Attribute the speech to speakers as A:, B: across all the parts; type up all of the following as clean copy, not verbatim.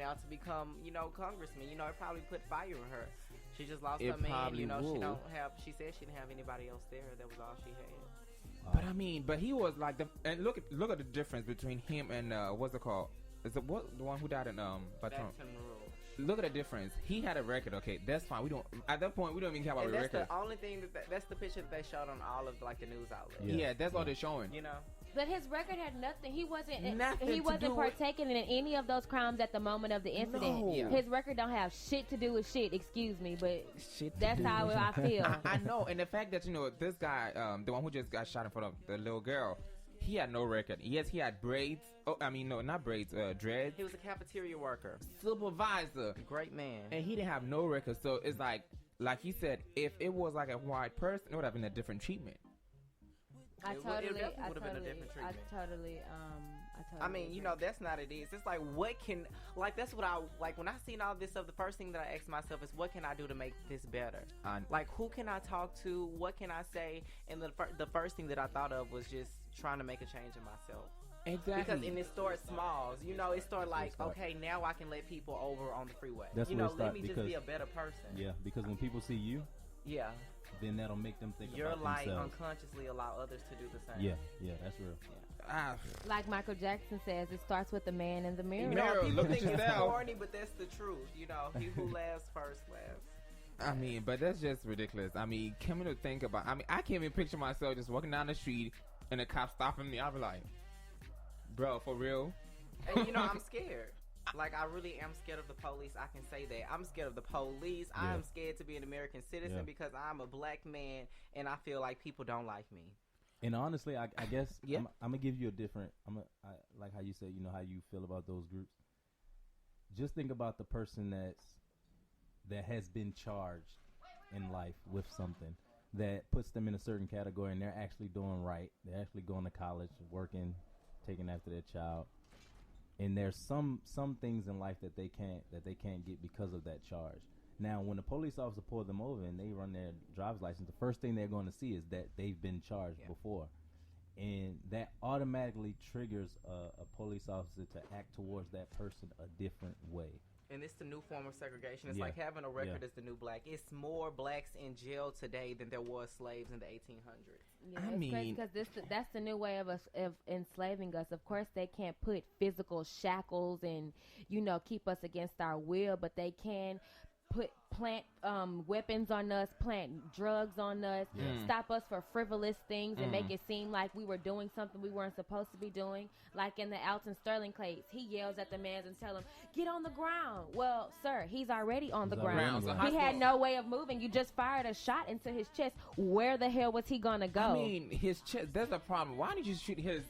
A: now to become, congressman. It probably put fire in her. She just lost
B: It
A: her man.
B: probably would.
A: She said she didn't have anybody else there. That was all she had.
B: But he was like and look at the difference between him and what's it called? Is it the one who died in by Trump? Look at the difference. He had a record. Okay, that's fine. We don't at that point we don't even care about the record.
A: That's the only thing that's the picture that they showed on all of the news outlets.
B: Yeah, that's all they're showing.
C: But his record had nothing. He wasn't
B: Nothing
C: partaking in any of those crimes at the moment of the incident.
B: No. Yeah.
C: His record don't have shit to do with shit. Excuse me, but that's how I feel.
B: I know, and the fact that this guy, the one who just got shot in front of the little girl, he had no record. Yes, he had braids. Oh, I mean, no, not braids. Dreads.
A: He was a cafeteria worker,
B: supervisor,
A: great man,
B: and he didn't have no record. So it's like he said, if it was like a white person, it would have been a different treatment.
C: I totally.
A: I mean, that's not it is. It's like, that's what I, when I seen all this stuff, the first thing that I asked myself is, what can I do to make this better? Who can I talk to? What can I say? And the first thing that I thought of was just trying to make a change in myself.
B: Exactly.
A: Because it started small. It started okay, now I can let people over on the freeway.
D: That's where it
A: let me just be a better person.
D: Yeah, because when people see you, then that'll make them think
A: your
D: about
A: light
D: themselves.
A: unconsciously allow others to do the same.
D: Yeah, that's real.
A: Yeah.
C: Like Michael Jackson says, it starts with the man in the mirror.
A: People think it's corny, but that's the truth. He who laughs first laughs.
B: I mean, but that's just ridiculous. I mean, coming to think about, I can't even picture myself just walking down the street and a cop stopping me. I'll be like, bro, for real?
A: And I'm scared. I really am scared of the police. I can say that. I'm scared of the police.
D: Yeah.
A: I'm scared to be an American citizen because I'm a black man and I feel like people don't like me.
D: And honestly, I guess I'm going to give you a different, like how you say, how you feel about those groups. Just think about the person that has been charged in life with something that puts them in a certain category and they're actually doing right. They're actually going to college, working, taking after their child. And there's some things in life that they can't get because of that charge. Now, when the police officer pull them over and they run their driver's license, the first thing they're going to see is that they've been charged before. And that automatically triggers a police officer to act towards that person a different way.
A: And it's the new form of segregation. It's like having a record is the new black. It's more blacks in jail today than there was slaves in the 1800s.
C: Yeah, because that's the new way of enslaving us. Of course, they can't put physical shackles and keep us against our will, but they can plant weapons on us, plant drugs on us, stop us for frivolous things and make it seem like we were doing something we weren't supposed to be doing. Like in the Alton Sterling case, he yells at the man and tell him, get on the ground. Well, sir, he's already on the ground. He had no way of moving. You just fired a shot into his chest. Where the hell was he gonna go?
B: I mean, his chest, there's a problem. Why did you shoot his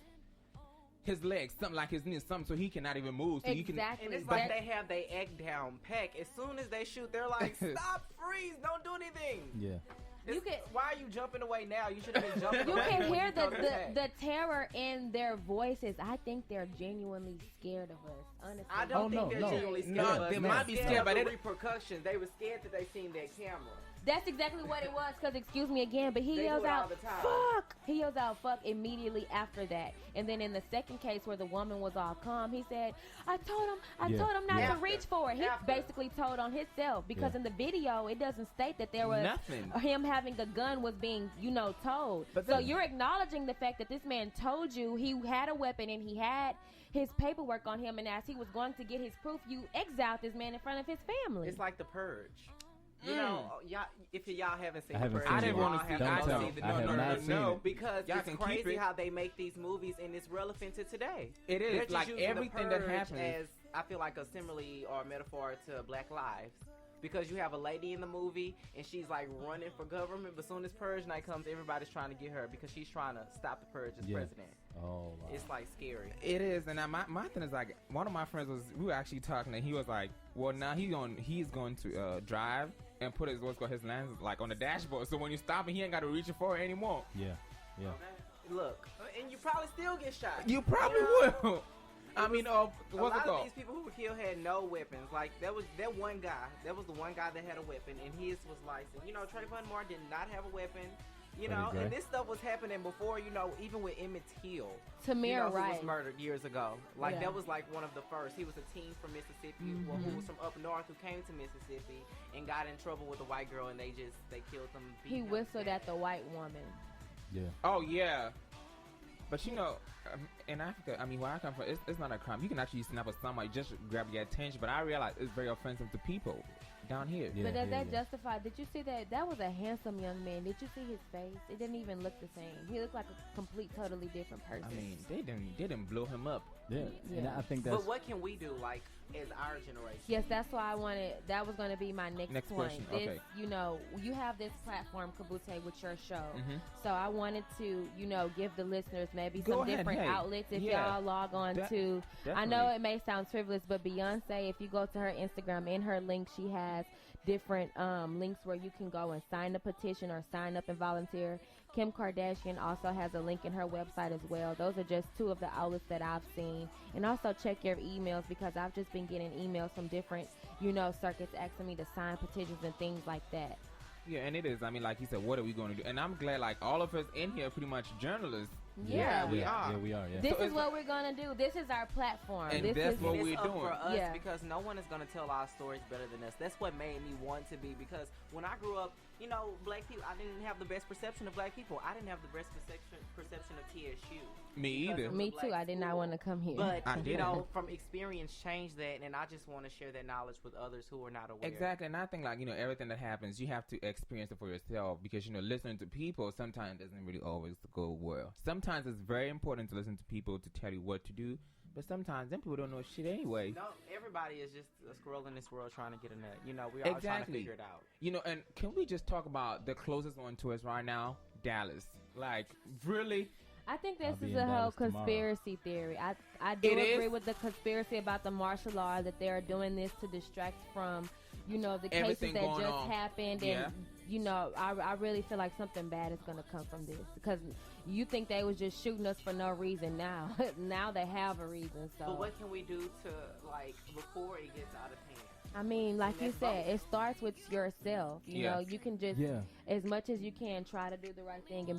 B: legs, something like his knees, something so he cannot even move. So
C: exactly.
A: And it's like they have their egg down pack. As soon as they shoot, they're like, stop, freeze, don't do anything.
D: Yeah.
A: Why are you jumping away now? You should have been jumping away.
C: You can hear the terror in their voices. I think they're genuinely scared of us, honestly.
A: I don't think they're genuinely scared of us.
B: They might be scared
A: by the repercussions. They were scared that they seen that camera.
C: That's exactly what it was, because, excuse me again, but he yells out, fuck! He yells out, fuck, immediately after that. And then in the second case where the woman was all calm, he said, I told him not to reach for it. He basically told on himself, because in the video, it doesn't state that there was him having a gun was being, told. So you're acknowledging the fact that this man told you he had a weapon and he had his paperwork on him, and as he was going to get his proof, you exiled this man in front of his family.
A: It's like The Purge. Y'all, if y'all haven't seen
D: The
A: Purge,
B: I didn't want to see.
A: No, because it's crazy how they make these movies and it's relevant to today.
B: It is like everything that happens.
A: As I feel like a simile or a metaphor to Black lives. Because you have a lady in the movie and she's like running for government, but soon as Purge night comes, everybody's trying to get her because she's trying to stop the Purge as president.
D: Oh, wow.
A: It's like scary.
B: It is, and my thing is like, one of my friends we were actually talking, and he was like, well, now he's going to drive and put his lens like on the dashboard, so when you stop him, he ain't got to reach for it anymore.
D: Yeah.
A: Look, and you probably still get shot.
B: You probably will. I mean, what's it called?
A: A lot of these people who were killed had no weapons. Like, that was the one guy that had a weapon, and his was licensed. Trayvon Martin did not have a weapon. You know, and this stuff was happening before, you know, even with Emmett Till.
C: Tamir
A: who
C: Rice
A: was murdered years ago. Like, that was like one of the first. He was a teen from Mississippi, who was from up north, who came to Mississippi and got in trouble with a white girl, and they killed him.
C: He whistled at the white woman.
B: Yeah. Oh, yeah. But, you know, in Africa, I mean, where I come from, it's not a crime. You can actually snap at somebody, just grab your attention. But I realize it's very offensive to people down here.
C: But does that justify? Did you see that? That was a handsome young man. Did you see his face? It didn't even look the same. He looked like a complete, totally different person.
B: I mean, they didn't blow him up.
D: Yeah. And I think that's.
A: But what can we do, like, as our generation?
C: Yes, that's why I wanted. That was going to be my next point.
B: Question. Okay.
C: You know, you have this platform, Kabute, with your show. So I wanted to, you know, give the listeners maybe some different outlets. If y'all log on to, I know it may sound frivolous, but Beyonce, if you go to her Instagram, in her link, she has different links where you can go and sign a petition or sign up and volunteer. Kim Kardashian also has a link in her website as well. Those are just two of the outlets that I've seen. And also check your emails, because I've just been getting emails from different, you know, circuits asking me to sign petitions and things like that.
B: Yeah, and it is. I mean, like you said, what are we going to do? And I'm glad, like, all of us in here are pretty much journalists.
C: Yeah,
A: we are.
D: Yeah, we are. Yeah.
C: This is what we're gonna do. This is our platform.
B: And
C: this
B: that's
C: is
B: what we're doing
A: for us, because no one is gonna tell our stories better than us. That's what made me want to be. Because when I grew up, you know, black people, I didn't have the best perception of black people. I didn't have the best perception of TSU.
B: Me either.
C: Me too. I did not want to come here.
A: But you know, from experience, changed that, and I just want to share that knowledge with others who are not aware.
B: Exactly, and I think, like, you know, everything that happens, you have to experience it for yourself, because, you know, listening to people sometimes doesn't really always go well. Sometimes it's very important to listen to people to tell you what to do, but sometimes them people don't know shit anyway.
A: No, everybody is just a squirrel in this world trying to get a nut. You know, we're all trying to figure it out.
B: You know, and can we just talk about the closest one to us right now, Dallas? Like, really?
C: I think this is a whole conspiracy theory. I do agree with the conspiracy about the martial law, that they are doing this to distract from, you know, the cases that just happened. And, you know, I really feel like something bad is going to come from this, because you think they was just shooting us for no reason. Now they have a reason. So,
A: but what can we do to, like, before it gets out of hand?
C: I mean, like you said, it starts with yourself. You know, you can just, as much as you can, try to do the right thing and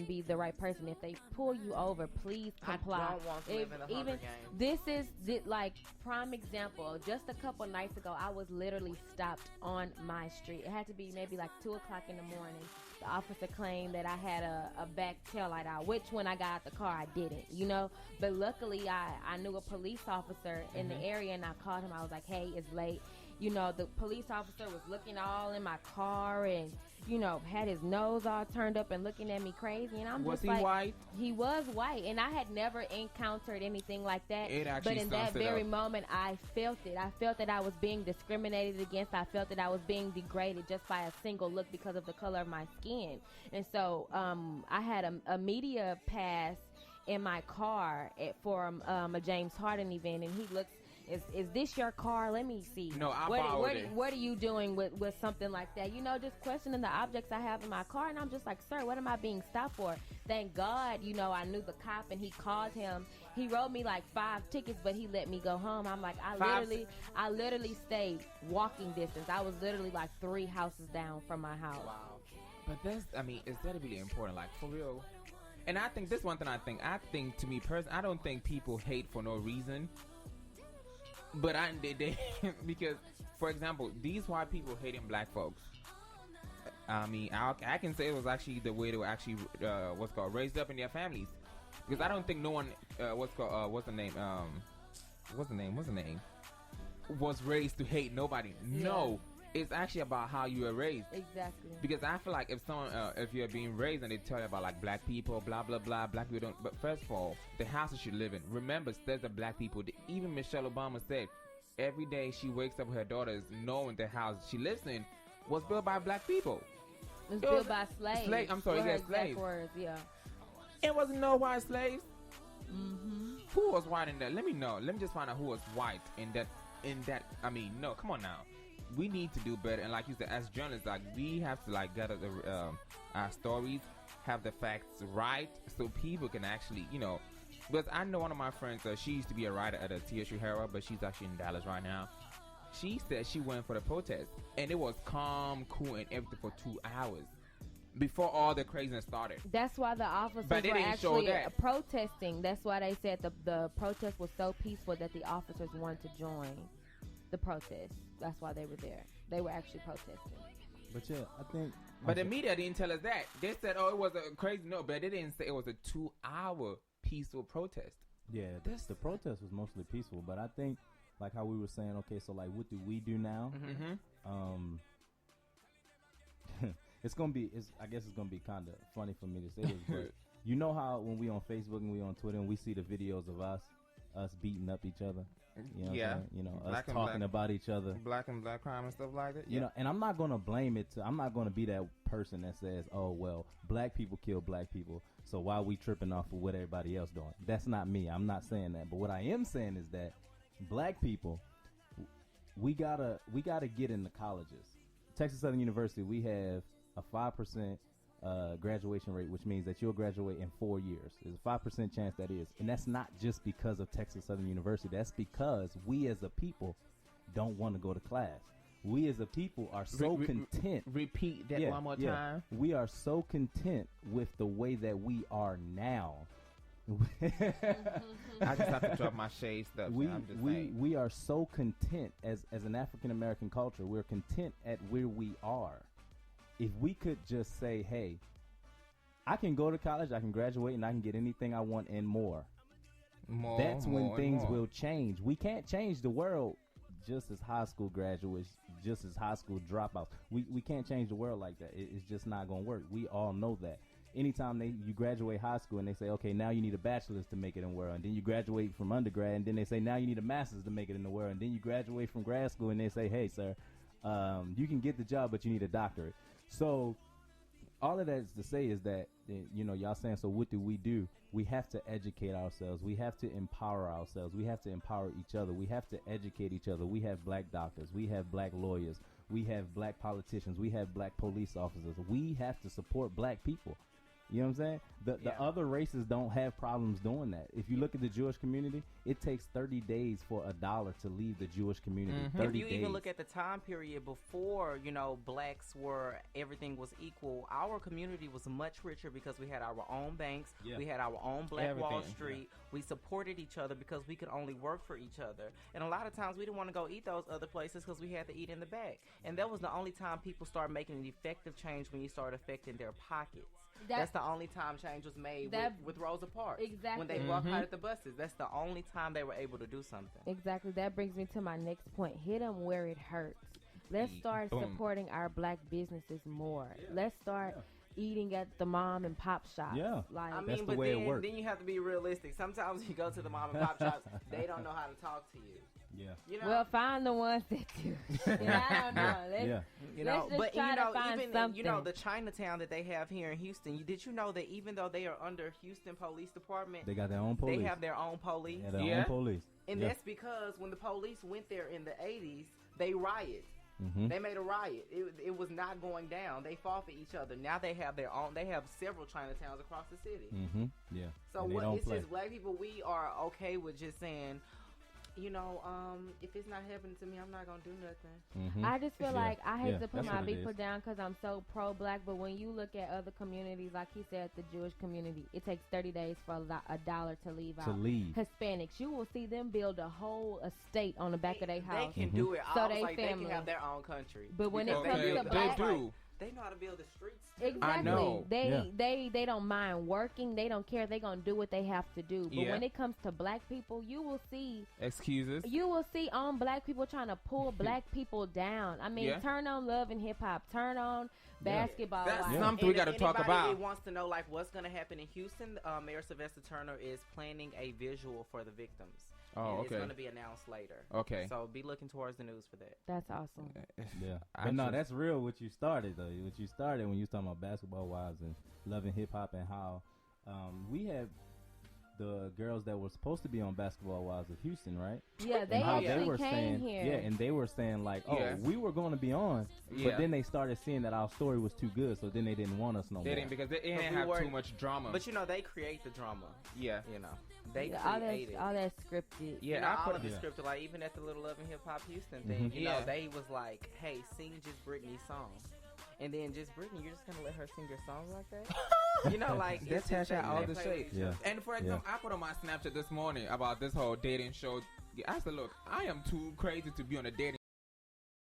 C: be the right person. If they pull you over, please comply.
A: I don't want to live in the Hunger Games.
C: This is like prime example. Just a couple nights ago, I was literally stopped on my street. It had to be maybe like 2:00 in the morning. The officer claimed that I had a back tail light out, which when I got out the car, I didn't, you know. But luckily, I knew a police officer in the area, and I called him. I was like, hey, it's late. You know, the police officer was looking all in my car and, you know, had his nose all turned up and looking at me crazy. And I'm
B: was
C: just
B: he
C: like,
B: white?
C: He was white, and I had never encountered anything like that.
B: It actually
C: but in that very moment, I felt it. I felt that I was being discriminated against. I felt that I was being degraded just by a single look because of the color of my skin. And so I had a media pass in my car for a James Harden event, and he looks. Is this your car? Let me see.
B: No,
C: what are you doing with something like that? You know, just questioning the objects I have in my car. And I'm just like, sir, what am I being stopped for? Thank God, you know, I knew the cop, and he called him. He wrote me like 5 tickets, but he let me go home. I'm like, I literally stayed walking distance. I was literally like 3 houses down from my house.
B: Wow. But that's, I mean, is that really important? Like, for real? And I think this one thing I think to me personally, I don't think people hate for no reason. But they because, for example, these white people hating black folks. I mean, I can say it was actually the way they were actually raised up in their families. Because I don't think no one what's the name was raised to hate nobody. Yeah. No, it's actually about how you were raised.
C: Exactly.
B: Because I feel like if someone if you're being raised and they tell you about like black people, blah blah blah, black people don't. But first of all, the house that you live in. Remember, there's the black people. Even Michelle Obama said every day she wakes up with her daughters knowing the house she lives in was built by black people.
C: It was built by slaves.
B: I'm sorry, yeah, slaves.
C: Words, yeah.
B: It wasn't no white slaves.
C: Mm-hmm.
B: Who was white in that? Let me know. Let me just find out who was white in that. I mean, no, come on now. We need to do better. And like you said, as journalists, like we have to like gather our stories, have the facts right, so people can actually, you know. Because I know one of my friends, she used to be a writer at a TSU Herald, but she's actually in Dallas right now. She said she went for the protest, and it was calm, cool, and everything for 2 hours. before all the craziness started.
C: That's why the officers
B: But they
C: were
B: didn't show
C: actually
B: that.
C: protesting. That's why they said the protest was so peaceful that the officers wanted to join the protest. That's why they were there. They were actually protesting.
D: But yeah, I think.
B: But the media didn't tell us that. They said, "Oh, it was a crazy." No, but they didn't say it was a 2-hour peaceful protest.
D: Yeah, the protest was mostly peaceful, but I think, like how we were saying, okay, so like, what do we do now?
B: Mm-hmm.
D: It's gonna be. I guess it's gonna be kind of funny for me to say this, but you know how when we on Facebook and we on Twitter and we see the videos of us beating up each other. You know what I'm saying? You know, us talking about each other.
B: Black and black crime and stuff like that.
D: You know, and I'm not going to blame it. I'm not going to be that person that says, oh, well, black people kill black people, so why are we tripping off of what everybody else doing? That's not me. I'm not saying that. But what I am saying is that black people, we gotta get into colleges. Texas Southern University, we have a 5% graduation rate, which means that you'll graduate in 4 years. There's a 5% chance that is. And that's not just because of Texas Southern University. That's because we as a people don't want to go to class. We as a people are so content.
B: Repeat that one more time.
D: We are so content with the way that we are now.
B: I just have to drop my shade stuff.
D: We are so content as an African American culture. We're content at where we are. If we could just say, hey, I can go to college, I can graduate, and I can get anything I want and more. That's when things will change. We can't change the world just as high school graduates, just as high school dropouts. We can't change the world like that. It's just not going to work. We all know that. Anytime you graduate high school and they say, okay, now you need a bachelor's to make it in the world, and then you graduate from undergrad, and then they say, now you need a master's to make it in the world, and then you graduate from grad school, and they say, hey, sir, you can get the job, but you need a doctorate. So all of that is to say is that, you know, y'all saying, so what do? We have to educate ourselves. We have to empower ourselves. We have to empower each other. We have to educate each other. We have black doctors. We have black lawyers. We have black politicians. We have black police officers. We have to support black people. You know what I'm saying? The other races don't have problems doing that. If you look at the Jewish community, it takes 30 days for $1 to leave the Jewish community. 30
A: if you
D: days.
A: even look at the time period before, you know, blacks were, everything was equal, our community was much richer because we had our own banks. We had our own Black Wall Street. We supported each other because we could only work for each other. And a lot of times we didn't want to go eat those other places because we had to eat in the back. And that was the only time people started making an effective change, when you start affecting their pockets. That's the only time change was made with Rosa Parks.
C: Exactly.
A: When they walked out at the buses. That's the only time they were able to do something.
C: Exactly. That brings me to my next point. Hit them where it hurts. Let's start supporting our black businesses more. Let's start eating at the mom and pop shops.
D: Yeah.
C: Like,
A: I mean,
D: that's the
A: but
D: way it works.
A: then you have to be realistic. Sometimes you go to the mom and pop shops, they don't know how to talk to you.
D: Yeah.
A: You know?
C: Well, find the ones that do. I don't know.
A: You know,
C: let's just try to find
A: even
C: something.
A: you know, the Chinatown that they have here in Houston. Did you know that even though they are under Houston Police Department,
D: They got their own police.
A: they have their own police?
D: Yeah, their own police.
A: And that's because when the police went there in the 80s, they rioted. They made a riot. It was not going down. They fought for each other. Now they have their own. They have several Chinatowns across the city.
D: Yeah.
A: So
D: And
A: what? It's just black people. We are okay with just saying, you know, if it's not happening to me, I'm not gonna do nothing.
C: I just feel like I hate to put
D: that's
C: my
D: what it
C: people
D: is.
C: down because I'm so pro-black. But when you look at other communities, like he said, the Jewish community, it takes 30 days for $1 to leave out. Hispanics, you will see them build a whole estate on the back of their house.
A: They can do it.
C: So
A: They
C: family.
A: can have their own country.
C: But when it
A: Because
C: comes to black,
A: they know how to build the streets.
C: Exactly.
B: I know.
C: They don't mind working. They don't care. They're going to do what they have to do. But when it comes to black people, you will see
B: excuses.
C: You will see black people trying to pull black people down. I mean, turn on Love and Hip Hop. Turn on Basketball.
A: That's
B: something we got to talk about.
A: Anybody wants to know like what's going to happen in Houston, Mayor Sylvester Turner is planning a visual for the victims.
B: Oh,
A: It's going to be announced later.
B: Okay.
A: So be looking towards the news for that.
C: That's awesome.
D: Yeah. But no, that's real what you started, though. What you started when you was talking about Basketball Wives and Love and Hip Hop, and how we have the girls that were supposed to be on Basketball Wives of Houston, right?
C: Yeah, they actually came here.
D: Yeah, and they were saying like, we were going to be on, but then they started seeing that our story was too good, so then they didn't want us no more.
B: They didn't, because they didn't have too much drama.
A: But you know, they create the drama.
B: Yeah.
A: You know, they create it.
C: All that scripted.
A: Yeah, you know, all of the scripted. Like even at the Little Love and Hip Hop Houston thing, you know, they was like, hey, sing just Britney's song. and then just Brittany, you're just gonna let her sing your songs like that? You know, like
B: that's hashtag all the shade.
D: Yeah.
B: And for example, I put on my Snapchat this morning about this whole dating show. I said, look, I am too crazy to be on a dating